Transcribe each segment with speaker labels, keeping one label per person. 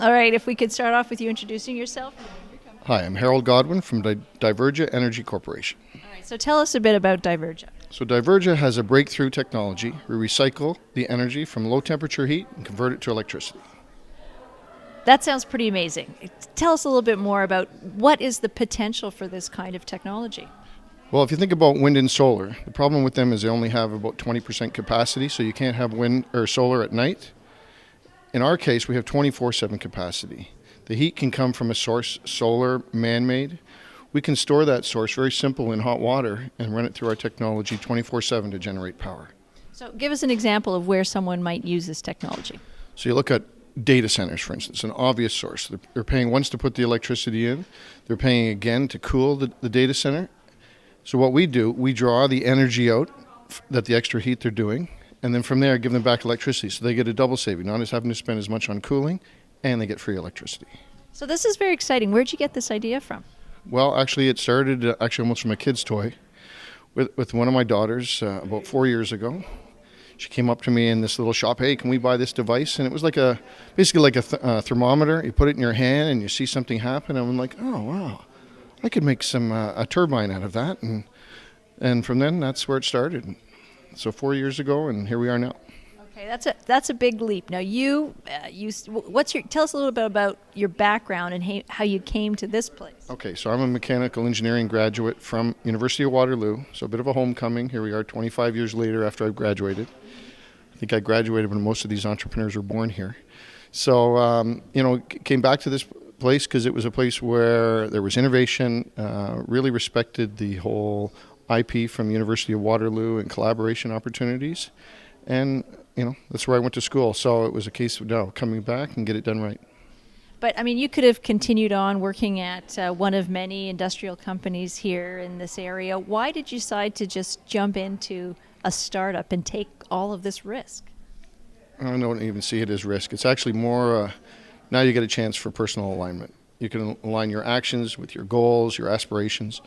Speaker 1: All right, if we could start off with you introducing yourself.
Speaker 2: Hi, I'm Harold Godwin from Diverga Energy Corporation.
Speaker 1: All right, so tell us a bit about Diverga.
Speaker 2: So Diverga has a breakthrough technology. We recycle the energy from low temperature heat and convert it to electricity.
Speaker 1: That sounds pretty amazing. Tell us a little bit more about what is the potential for this kind of technology.
Speaker 2: Well, if you think about wind and solar, the problem with them is they only have about 20% capacity, so you can't have wind or solar at night. In our case, we have 24/7 capacity. The heat can come from a source, solar, man-made. We can store that source, very simple, in hot water and run it through our technology 24/7 to generate power.
Speaker 1: So give us an example of where someone might use this technology.
Speaker 2: So you look at data centers, for instance, an obvious source. They're paying once to put the electricity in. They're paying again to cool the data center. So what we do, we draw the energy out that the extra heat they're doing, and then from there give them back electricity. So they get a double saving, not as having to spend as much on cooling, and they get free electricity.
Speaker 1: So this is very exciting. Where'd you get this idea from?
Speaker 2: Well, actually it started almost from a kid's toy with one of my daughters about 4 years ago. She came up to me in this little shop, hey, can we buy this device? And it was basically like a thermometer. You put it in your hand and you see something happen. And I'm like, oh, wow, I could make a turbine out of that. And from then, that's where it started. So 4 years ago, and here we are now.
Speaker 1: Okay, that's a big leap. Now tell us a little bit about your background and how you came to this place.
Speaker 2: Okay, so I'm a mechanical engineering graduate from University of Waterloo. So a bit of a homecoming. Here we are 25 years later after I graduated. I think I graduated when most of these entrepreneurs were born here. So, came back to this place because it was a place where there was innovation, really respected the whole IP from University of Waterloo and collaboration opportunities. And, that's where I went to school. So it was a case of now coming back and get it done right.
Speaker 1: But, you could have continued on working at one of many industrial companies here in this area. Why did you decide to just jump into a startup and take all of this risk?
Speaker 2: I don't even see it as risk. It's actually more, now you get a chance for personal alignment. You can align your actions with your goals, your aspirations.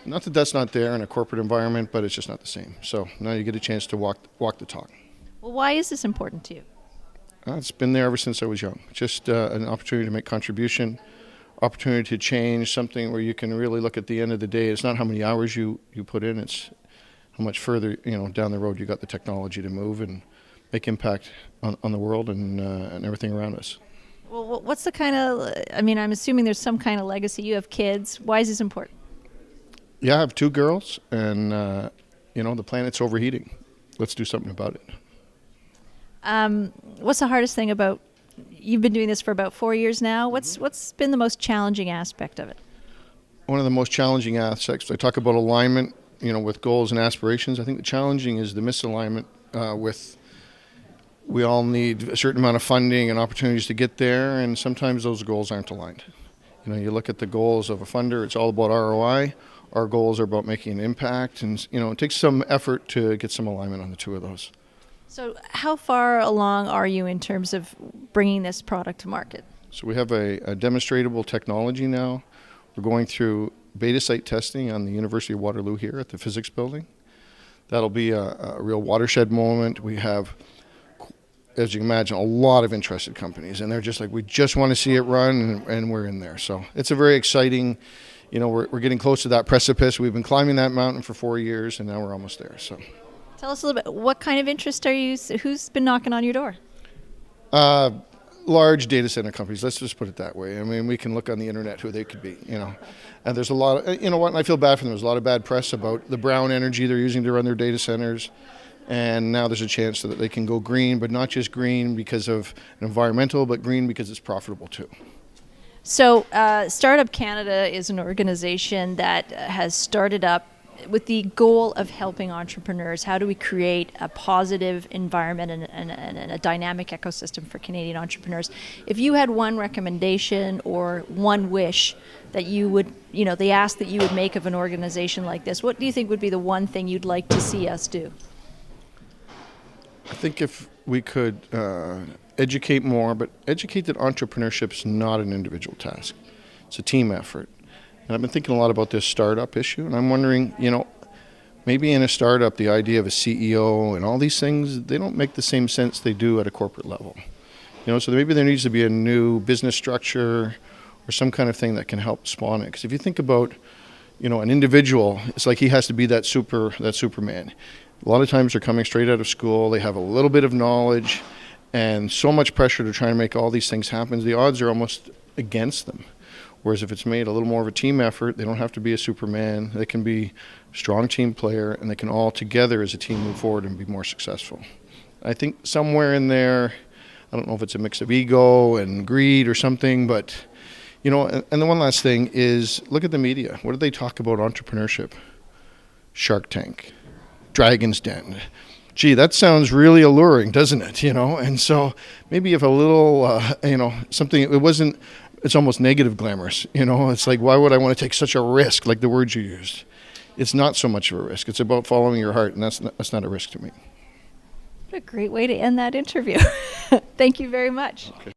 Speaker 2: Not that that's not there in a corporate environment, but it's just not the same. So now you get a chance to walk the talk.
Speaker 1: Well, why is this important to you?
Speaker 2: It's been there ever since I was young. Just an opportunity to make contribution, opportunity to change, something where you can really look at the end of the day. It's not how many hours you put in, it's how much further down the road you got the technology to move and make impact on the world and everything around us.
Speaker 1: Well, what's the kind of, I'm assuming there's some kind of legacy. You have kids. Why is this important?
Speaker 2: Yeah, I have 2 girls, and the planet's overheating. Let's do something about it.
Speaker 1: What's the hardest thing about, you've been doing this for about 4 years now. What's been the most challenging aspect of it?
Speaker 2: One of the most challenging aspects, I talk about alignment, with goals and aspirations. I think the challenging is the misalignment we all need a certain amount of funding and opportunities to get there, and sometimes those goals aren't aligned. You look at the goals of a funder, it's all about ROI. Our goals are about making an impact, and it takes some effort to get some alignment on the 2 of those.
Speaker 1: So how far along are you in terms of bringing this product to market?
Speaker 2: So we have a demonstratable technology now. We're going through beta site testing on the University of Waterloo here at the physics building. That'll be a real watershed moment. We have, as you can imagine, a lot of interested companies, and they're just like, we just want to see it run, and we're in there. So it's a very exciting, we're getting close to that precipice. We've been climbing that mountain for 4 years, and now we're almost there. So,
Speaker 1: tell us a little bit, what kind of interest who's been knocking on your door?
Speaker 2: Large data center companies, let's just put it that way. We can look on the internet who they could be, And there's a lot of, and I feel bad for them. There's a lot of bad press about the brown energy they're using to run their data centers. And now there's a chance that they can go green, but not just green because of environmental, but green because it's profitable too.
Speaker 1: So Startup Canada is an organization that has started up with the goal of helping entrepreneurs. How do we create a positive environment and a dynamic ecosystem for Canadian entrepreneurs? If you had one recommendation or one wish that you would, the ask that you would make of an organization like this, what do you think would be the one thing you'd like to see us do?
Speaker 2: I think if we could educate more, but educate that entrepreneurship is not an individual task. It's a team effort. And I've been thinking a lot about this startup issue, and I'm wondering, Maybe in a startup, the idea of a CEO and all these things, they don't make the same sense they do at a corporate level. So maybe there needs to be a new business structure or some kind of thing that can help spawn it. Because if you think about, an individual, it's like he has to be that Superman. A lot of times they're coming straight out of school, they have a little bit of knowledge, and so much pressure to try and make all these things happen. The odds are almost against them. Whereas if it's made a little more of a team effort, they don't have to be a Superman. They can be a strong team player, and they can all together as a team move forward and be more successful. I think somewhere in there, I don't know if it's a mix of ego and greed or something, but, and the one last thing is look at the media. What do they talk about entrepreneurship? Shark Tank, Dragon's Den. Gee, that sounds really alluring, doesn't it? And so maybe if a little, something, it's almost negative glamorous. It's like, why would I want to take such a risk, like the words you used? It's not so much of a risk. It's about following your heart, and that's not a risk to me.
Speaker 1: What a great way to end that interview. Thank you very much.
Speaker 2: Okay.